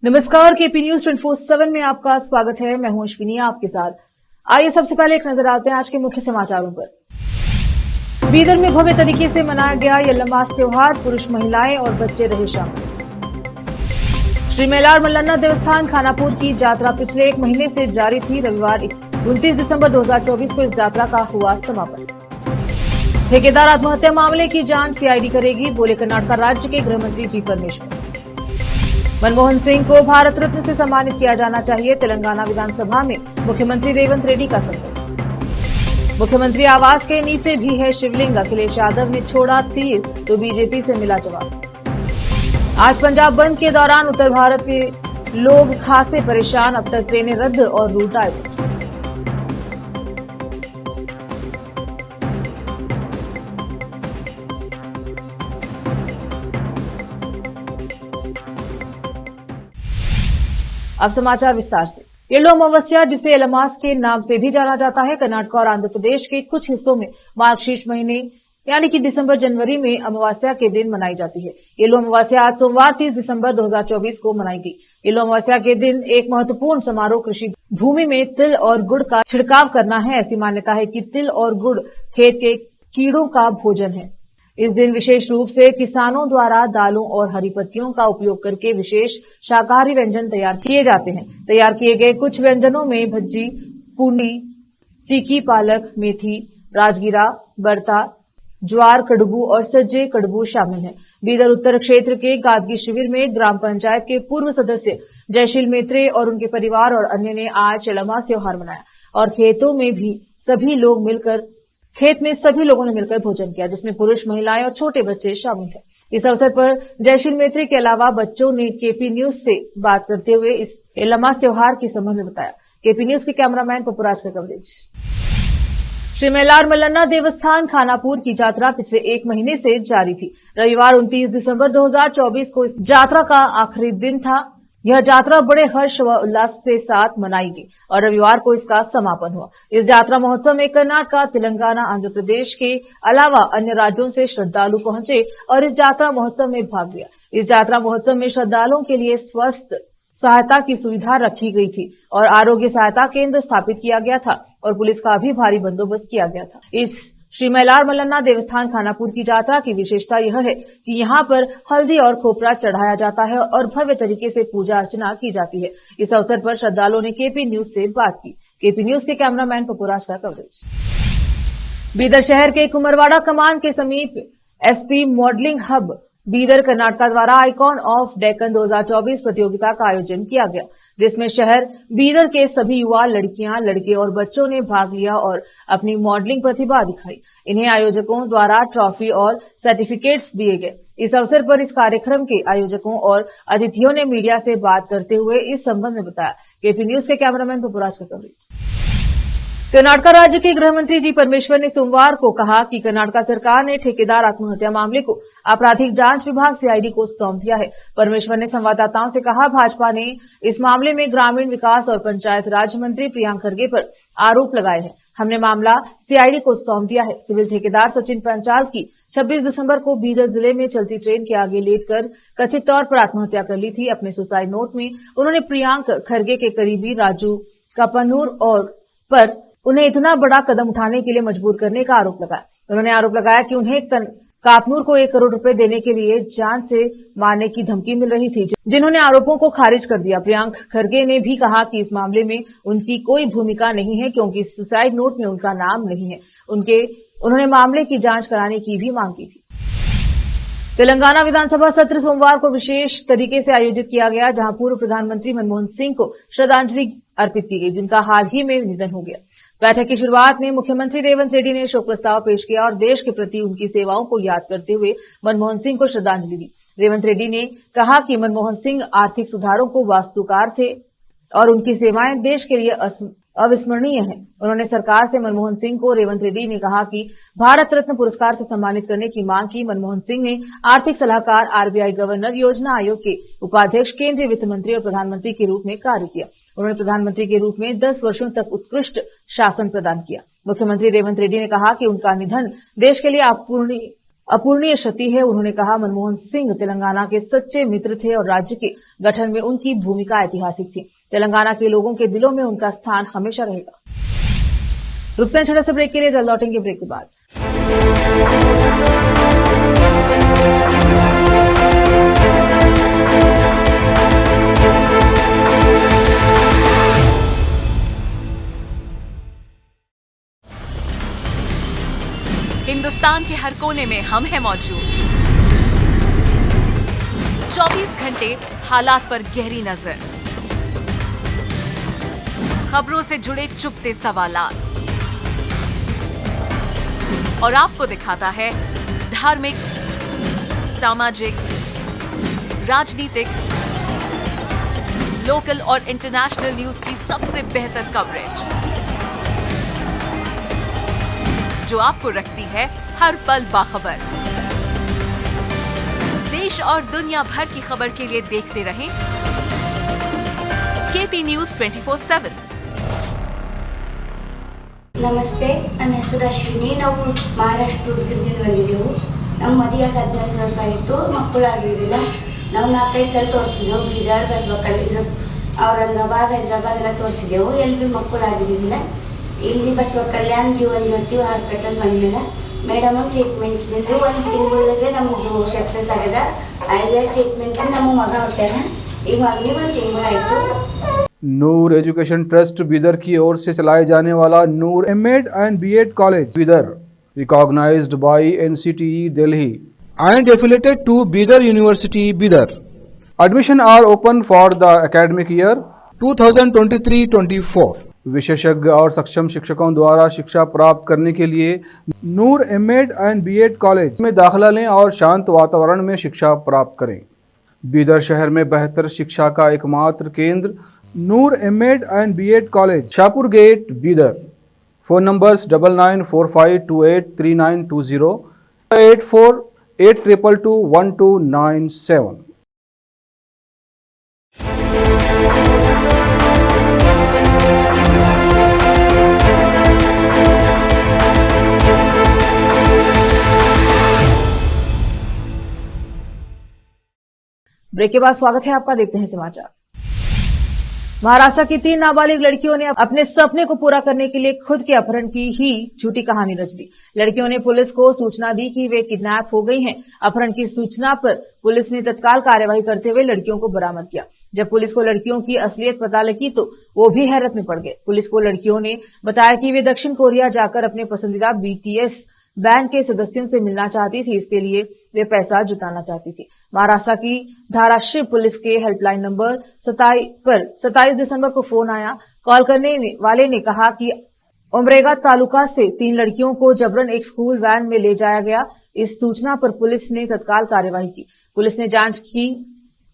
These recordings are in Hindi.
नमस्कार, केपी न्यूज 24/7 में आपका स्वागत है। मैं हूं अश्विनी आपके साथ। आइए सबसे पहले एक नजर डालते हैं आज के मुख्य समाचारों पर। बीदर में भव्य तरीके से मनाया गया यल्लमास त्योहार, पुरुष महिलाएं और बच्चे रहे शामिल। श्री मेलार मल्लन्ना देवस्थान खानापुर की यात्रा पिछले 1 महीने से जारी थी। रविवार 29 दिसंबर 2024 को इस यात्रा का हुआ समापन। ठेकेदार आत्महत्या मामले की जांच सीआईडी करेगी, बोले कर्नाटक राज्य के गृह मंत्री जी परमेश्वर। मनमोहन सिंह को भारत रत्न से सम्मानित किया जाना चाहिए, तेलंगाना विधानसभा में मुख्यमंत्री रेवंत रेड्डी का संकल्प। मुख्यमंत्री आवास के नीचे भी है शिवलिंग, अखिलेश यादव ने छोड़ा तीर तो बीजेपी से मिला जवाब। आज पंजाब बंद के दौरान उत्तर भारत के लोग खासे परेशान, अब तक ट्रेनें रद्द और रूट डाइवर्ट। अब समाचार विस्तार से। येलो अमावस्या, जिसे यल्लमास के नाम से भी जाना जाता है, कर्नाटक और आंध्र प्रदेश के कुछ हिस्सों में मार्गशीर्ष महीने यानी कि दिसंबर जनवरी में अमावस्या के दिन मनाई जाती है। येलो अमावस्या आज सोमवार 30 दिसंबर 2024 को मनाई गई। येलो अमावस्या के दिन एक महत्वपूर्ण समारोह कृषि भूमि में तिल और गुड़ का छिड़काव करना है। ऐसी मान्यता है कि तिल और गुड़ खेत के कीड़ों का भोजन है। इस दिन विशेष रूप से किसानों द्वारा दालों और हरी पत्तियों का उपयोग करके विशेष शाकाहारी व्यंजन तैयार किए जाते हैं। तैयार किए गए कुछ व्यंजनों में भज्जी, पूंडी, चीकी, पालक, मेथी, राजगिरा, बर्ता, ज्वार कड़बू और सज्जे कड़बू शामिल हैं। बीदर उत्तर क्षेत्र के गादगी शिविर में ग्राम पंचायत के पूर्व सदस्य जयशील मेत्रे और उनके परिवार और अन्य ने आज यल्लमास त्योहार मनाया और खेत में सभी लोगों ने मिलकर भोजन किया, जिसमें पुरुष, महिलाएं और छोटे बच्चे शामिल थे। इस अवसर पर जयशील मेत्री के अलावा बच्चों ने केपी न्यूज से बात करते हुए इस यल्लमास त्योहार के संबंध में बताया। केपी न्यूज के कैमरामैन पपुराज का कवरेज। श्री मेलार मल्लन्ना देवस्थान खानापुर की यात्रा पिछले 1 महीने से जारी थी। रविवार 29 दिसंबर 2024 को इस यात्रा का आखिरी दिन था। यह यात्रा बड़े हर्ष व उल्लास के साथ मनाई गई और रविवार को इसका समापन हुआ। इस यात्रा महोत्सव में कर्नाटक, तेलंगाना, आंध्र प्रदेश के अलावा अन्य राज्यों से श्रद्धालु पहुंचे और इस यात्रा महोत्सव में भाग लिया। इस यात्रा महोत्सव में श्रद्धालुओं के लिए स्वास्थ्य सहायता की सुविधा रखी गई थी और आरोग्य सहायता केंद्र स्थापित किया गया था और पुलिस का भी भारी बंदोबस्त किया गया था। इस श्री मेलार मल्लन्ना देवस्थान खानापुर की यात्रा की विशेषता यह है कि यहाँ पर हल्दी और खोपरा चढ़ाया जाता है और भव्य तरीके से पूजा अर्चना की जाती है। इस अवसर पर श्रद्धालुओं ने केपी न्यूज से बात की। केपी न्यूज के कैमरामैन पपुराज का कवरेज। बीदर शहर के कुमरवाड़ा कमान के समीप SP modelling hub Bidar Karnataka द्वारा आइकॉन ऑफ डेक्कन 2024 प्रतियोगिता का आयोजन किया गया, जिसमें शहर बीदर के सभी युवा, लड़कियां, लड़के और बच्चों ने भाग लिया और अपनी मॉडलिंग प्रतिभा दिखाई। इन्हें आयोजकों द्वारा ट्रॉफी और सर्टिफिकेट्स दिए गए। इस अवसर पर इस कार्यक्रम के आयोजकों और अतिथियों ने मीडिया से बात करते हुए इस संबंध में बताया। केपी न्यूज के कैमरामैन पपुराज का कवरेज। कर्नाटक राज्य के गृह मंत्री जी परमेश्वर ने सोमवार को कहा कि कर्नाटक सरकार ने ठेकेदार आत्महत्या मामले को आपराधिक जांच विभाग सीआईडी को सौंप दिया है। परमेश्वर ने संवाददाताओं से कहा, भाजपा ने इस मामले में ग्रामीण विकास और पंचायत राज मंत्री प्रियांक खरगे पर आरोप लगाए हैं। हमने मामला सीआईडी को सौंप दिया है। सिविल ठेकेदार सचिन पंचाल की 26 दिसंबर को बीदर जिले में चलती ट्रेन के आगे लेटकर कथित तौर पर आत्महत्या कर ली थी। अपने सुसाइड नोट में उन्होंने प्रियांक खरगे के करीबी राजू कापनूर पर उन्हें इतना बड़ा कदम उठाने के लिए मजबूर करने का आरोप लगाया। उन्होंने आरोप लगाया कि उन्हें कापनूर को 1 करोड़ रुपए देने के लिए जान से मारने की धमकी मिल रही थी, जिन्होंने आरोपों को खारिज कर दिया। प्रियांक खरगे ने भी कहा कि इस मामले में उनकी कोई भूमिका नहीं है, क्योंकि सुसाइड नोट में उनका नाम नहीं है। उन्होंने मामले की जांच कराने की भी मांग की थी। तेलंगाना विधानसभा सत्र सोमवार को विशेष तरीके से आयोजित किया गया, जहां पूर्व प्रधानमंत्री मनमोहन सिंह को श्रद्धांजलि अर्पित की गई, जिनका हाल ही में निधन हो गया। बैठक की शुरुआत में मुख्यमंत्री रेवंत रेड्डी ने शोक प्रस्ताव पेश किया और देश के प्रति उनकी सेवाओं को याद करते हुए मनमोहन सिंह को श्रद्धांजलि दी। रेवंत रेड्डी ने कहा कि मनमोहन सिंह आर्थिक सुधारों को वास्तुकार थे और उनकी सेवाएं देश के लिए अविस्मरणीय हैं। उन्होंने सरकार से मनमोहन सिंह को रेवंत रेड्डी ने कहा कि भारत रत्न पुरस्कार से सम्मानित करने की मांग की। मनमोहन सिंह ने आर्थिक सलाहकार, आरबीआई गवर्नर, योजना आयोग के उपाध्यक्ष, केंद्रीय वित्त मंत्री और प्रधानमंत्री के रूप में कार्य किया। उन्होंने प्रधानमंत्री के रूप में 10 वर्षों तक उत्कृष्ट शासन प्रदान किया। मुख्यमंत्री रेवंत रेड्डी ने कहा कि उनका निधन देश के लिए अपूरणीय क्षति है। उन्होंने कहा, मनमोहन सिंह तेलंगाना के सच्चे मित्र थे और राज्य के गठन में उनकी भूमिका ऐतिहासिक थी। तेलंगाना के लोगों के दिलों में उनका स्थान हमेशा रहेगा। रुकते हैं छोटे से ब्रेक के लिए, जल्द लौटेंगे ब्रेक के बाद। हिंदुस्तान के हर कोने में हम हैं मौजूद। 24 घंटे हालात पर गहरी नजर, खबरों से जुड़े चुपते सवालात और आपको दिखाता है धार्मिक, सामाजिक, राजनीतिक, लोकल और इंटरनेशनल न्यूज की सबसे बेहतर कवरेज, जो आपको रखती है हर पल बाखबर। देश और दुनिया भर की खबर के लिए देखते रहें केपी न्यूज 24/7। ನಮಸ್ತೆ, ನನ್ನ ಹೆಸರು ಅಶ್ವಿನಿ. ನಾವು ಮಹಾರಾಷ್ಟ್ರದಿಂದ ಬಂದಿದ್ದೆವು. ನಮ್ಮ ಮದುವೆಗೆ 14 ವರ್ಷ ಆಯಿತು, ಮಕ್ಕಳಾಗಿರಲಿಲ್ಲ. ನಾವು 4-5 ಸಲ ತೋರಿಸಿದೆವು. ಬೀದರ್, ಬಸವಕಲ್ಯಾಣ, ಔರಂಗಾಬಾದ್, ಹೈದರಾಬಾದ್ ಎಲ್ಲ ತೋರಿಸಿದೆವು. ಎಲ್ಲಿ ಮಕ್ಕಳಾಗಿರಲಿಲ್ಲ. ಇಲ್ಲಿ ಬಸವಕಲ್ಯಾಣ ಜೀವನ್ ಜ್ಯೋತಿ ಹಾಸ್ಪಿಟಲ್ ಬಂದಿಲ್ಲ. ಮೇಡಮ್ ಟ್ರೀಟ್ಮೆಂಟ್ ಇದ್ದಿದ್ದು 1 ತಿಂಗಳಿಗೆ ನಮಗೂ ಸಕ್ಸಸ್ ಆಗಿದೆ. ಆಯ್ದ ಟ್ರೀಟ್ಮೆಂಟ್ ನಮ್ಮ ಮಗ ಹೊಟ್ಟಾನ. ಈಗ ಮಗನಿಗೆ 1 ತಿಂಗಳಾಯಿತು. नूर एजुकेशन ट्रस्ट बीदर की ओर से चलाए जाने वाला Noor MEd and BEd college Bidar, recognised by NCTE Delhi and affiliated to Bidar University Bidar. Admission are open for the academic year 2023-24. विशेषज्ञ और सक्षम शिक्षकों द्वारा शिक्षा प्राप्त करने के लिए नूर एमएड एंड बीएड कॉलेज में दाखिला लें और शांत वातावरण में शिक्षा प्राप्त करें। बीदर शहर में बेहतर शिक्षा का एकमात्र केंद्र Noor MEd and BEd college, Shahpur gate, Bidar. Phone numbers 9945283920, 8482221297। Break के बाद स्वागत है आपका। देखते हैं समाचार। महाराष्ट्र की 3 नाबालिग लड़कियों ने अपने सपने को पूरा करने के लिए खुद के अपहरण की ही झूठी कहानी रच दी। लड़कियों ने पुलिस को सूचना दी कि वे किडनैप हो गई हैं। अपहरण की सूचना पर पुलिस ने तत्काल कार्यवाही करते हुए लड़कियों को बरामद किया। जब पुलिस को लड़कियों की असलियत पता लगी तो वो भी हैरत में पड़ गए। पुलिस को लड़कियों ने बताया कि वे दक्षिण कोरिया जाकर अपने पसंदीदा बीटीएस बैंड के सदस्यों से मिलना चाहती थी। इसके लिए वे पैसा जुटाना चाहती थी। महाराष्ट्र की धाराशिव पुलिस के हेल्पलाइन नंबर 27 दिसंबर को फोन आया। कॉल करने वाले ने कहा कि उमरेगा तालुका से 3 लड़कियों को जबरन एक स्कूल वैन में ले जाया गया। इस सूचना पर पुलिस ने तत्काल कार्यवाही की। पुलिस ने जांच की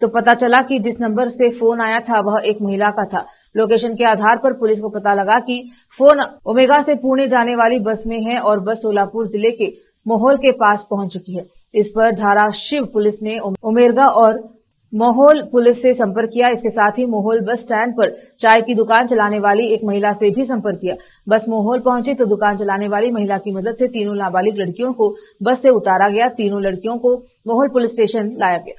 तो पता चला कि जिस नंबर से फोन आया था वह एक महिला का था। लोकेशन के आधार पर पुलिस को पता लगा कि फोन ओमेगा से पुणे जाने वाली बस में है और बस सोलापुर जिले के मोहोल के पास पहुंच चुकी है। इस पर धाराशिव पुलिस ने उमेरगा और मोहोल पुलिस से संपर्क किया। इसके साथ ही मोहोल बस स्टैंड पर चाय की दुकान चलाने वाली एक महिला से भी संपर्क किया। बस मोहोल पहुंची तो दुकान चलाने वाली महिला की मदद से तीनों नाबालिग लड़कियों को बस से उतारा गया। तीनों लड़कियों को मोहोल पुलिस स्टेशन लाया गया।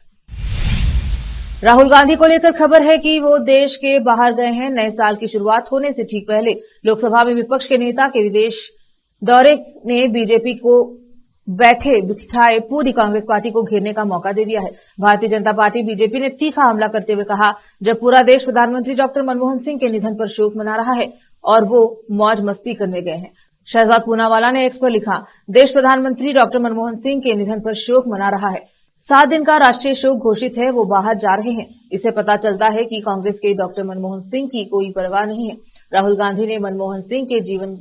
राहुल गांधी को लेकर खबर है कि वो देश के बाहर गए हैं। नए साल की शुरुआत होने से ठीक पहले लोकसभा में विपक्ष के नेता के विदेश दौरे ने बीजेपी को बैठे बिठाए पूरी कांग्रेस पार्टी को घेरने का मौका दे दिया है। भारतीय जनता पार्टी बीजेपी ने तीखा हमला करते हुए कहा, जब पूरा देश प्रधानमंत्री डॉक्टर मनमोहन सिंह के निधन पर शोक मना रहा है और वो मौज मस्ती करने गए हैं। शहजाद पूनावाला ने एक्स पर लिखा, देश प्रधानमंत्री डॉक्टर मनमोहन सिंह के निधन पर शोक मना रहा है। 7 दिन का राष्ट्रीय शोक घोषित है। वो बाहर जा रहे हैं। इससे पता चलता है कि कांग्रेस के डॉक्टर मनमोहन सिंह की कोई परवाह नहीं है। राहुल गांधी ने मनमोहन सिंह के जीवन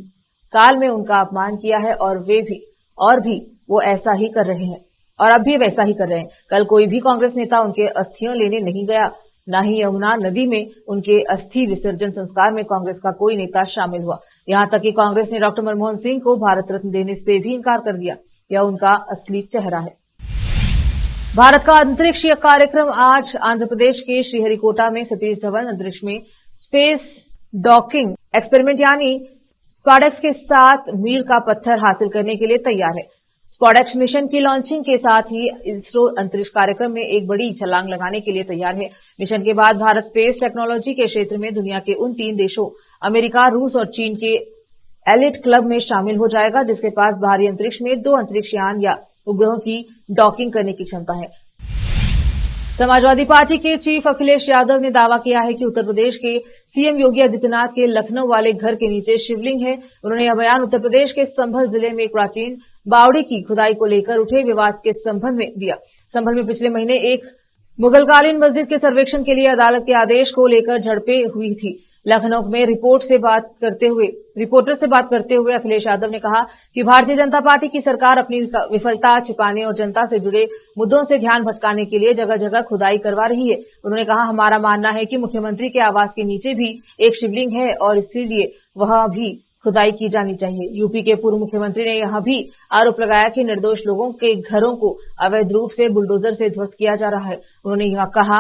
काल में उनका अपमान किया है और भी वो ऐसा ही कर रहे हैं और अब भी वैसा ही कर रहे हैं। कल कोई भी कांग्रेस नेता उनके अस्थियां लेने नहीं गया। न ही यमुना नदी में उनके अस्थि विसर्जन संस्कार में कांग्रेस का कोई नेता शामिल हुआ। यहां तक कि कांग्रेस ने डॉक्टर मनमोहन सिंह को भारत रत्न देने से भी इनकार कर दिया। यह उनका असली चेहरा है। भारत का अंतरिक्षीय कार्यक्रम आज आंध्र प्रदेश के श्रीहरिकोटा में सतीश धवन अंतरिक्ष में स्पेस डॉकिंग एक्सपेरिमेंट यानी स्पाडेक्स के साथ मील का पत्थर हासिल करने के लिए तैयार है। स्पॉडेक्स मिशन की लॉन्चिंग के साथ ही इसरो अंतरिक्ष कार्यक्रम में एक बड़ी छलांग लगाने के लिए तैयार है। मिशन के बाद भारत स्पेस टेक्नोलॉजी के क्षेत्र में दुनिया के उन 3 देशों अमेरिका, रूस और चीन के एलिट क्लब में शामिल हो जाएगा, जिसके पास बाहरी अंतरिक्ष में 2 अंतरिक्ष यान या उपग्रहों की डॉकिंग करने की क्षमता है। समाजवादी पार्टी के चीफ अखिलेश यादव ने दावा किया है कि उत्तर प्रदेश के सीएम योगी आदित्यनाथ के लखनऊ वाले घर के नीचे शिवलिंग है। उन्होंने यह बयान उत्तर प्रदेश के संभल जिले में एक प्राचीन बावड़ी की खुदाई को लेकर उठे विवाद के संबंध में दिया। संभल में पिछले महीने एक मुगलकालीन मस्जिद के सर्वेक्षण के लिए अदालत के आदेश को लेकर झड़पें हुई थी। लखनऊ में रिपोर्टर से बात करते हुए अखिलेश यादव ने कहा कि भारतीय जनता पार्टी की सरकार अपनी विफलता छिपाने और जनता से जुड़े मुद्दों से ध्यान भटकाने के लिए जगह जगह खुदाई करवा रही है। उन्होंने कहा, हमारा मानना है कि मुख्यमंत्री के आवास के नीचे भी एक शिवलिंग है और इसीलिए वहां भी खुदाई की जानी चाहिए। यूपी के पूर्व मुख्यमंत्री ने यहां भी आरोप लगाया कि निर्दोष लोगों के घरों को अवैध रूप से बुलडोजर से ध्वस्त किया जा रहा है। उन्होंने यह कहा,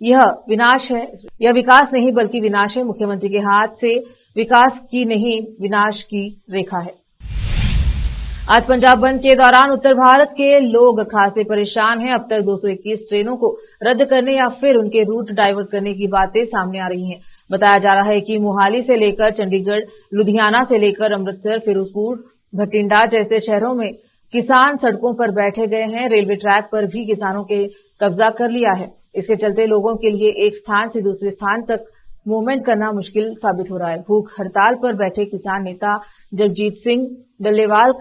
यह विनाश है, यह विकास नहीं बल्कि विनाश है। मुख्यमंत्री के हाथ से विकास की नहीं विनाश की रेखा है। आज पंजाब बंद के दौरान उत्तर भारत के लोग खासे परेशान हैं। अब तक 221 ट्रेनों को रद्द करने या फिर उनके रूट डाइवर्ट करने की बातें सामने आ रही हैं। बताया जा रहा है कि मोहाली से लेकर चंडीगढ़, लुधियाना से लेकर अमृतसर, फिरोजपुर, भटिंडा जैसे शहरों में किसान सड़कों पर बैठे गए हैं। रेलवे ट्रैक पर भी किसानों के कब्जा कर लिया है। इसके चलते लोगों के लिए एक स्थान से दूसरे स्थान तक मूवमेंट करना मुश्किल साबित हो रहा है। भूख हड़ताल पर बैठे किसान नेता जगजीत सिंह डल्लेवाल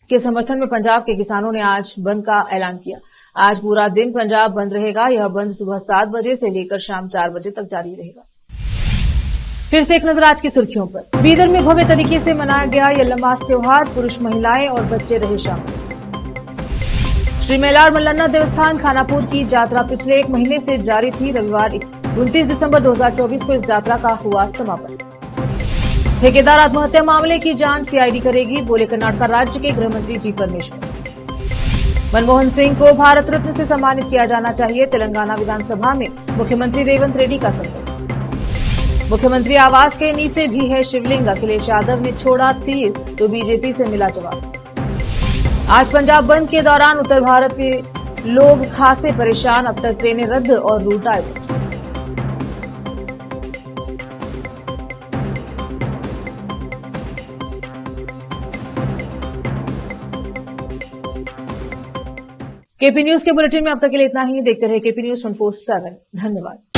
के समर्थन में पंजाब के किसानों ने आज बंद का ऐलान किया। आज पूरा दिन पंजाब बंद रहेगा। यह बंद सुबह 7 बजे से लेकर शाम 4 बजे तक जारी रहेगा। फिर से एक नजर आज की सुर्खियों पर। बीदर में भव्य तरीके से मनाया गया यल्लमास त्योहार, पुरुष, महिलाएं और बच्चे रहे शामिल। श्री मेलार मल्लन्ना देवस्थान खानापुर की यात्रा पिछले 1 महीने से जारी थी। रविवार 29 दिसंबर 2024 को इस यात्रा का हुआ समापन। ठेकेदार आत्महत्या मामले की जांच सीआईडी करेगी, बोले कर्नाटक राज्य के गृह मंत्री जी परमेश्वर। मनमोहन सिंह को भारत रत्न से सम्मानित किया जाना चाहिए, तेलंगाना विधानसभा में मुख्यमंत्री रेवंत रेड्डी का संकल्प। मुख्यमंत्री आवास के नीचे भी है शिवलिंग, अखिलेश यादव ने छोड़ा तीर तो बीजेपी से मिला जवाब। आज पंजाब बंद के दौरान उत्तर भारत के लोग खासे परेशान, अब तक ट्रेनें रद्द और रूट डाइवर्ट। केपी न्यूज के बुलेटिन में अब तक के लिए इतना ही। देखते रहे केपी न्यूज 24/7। धन्यवाद।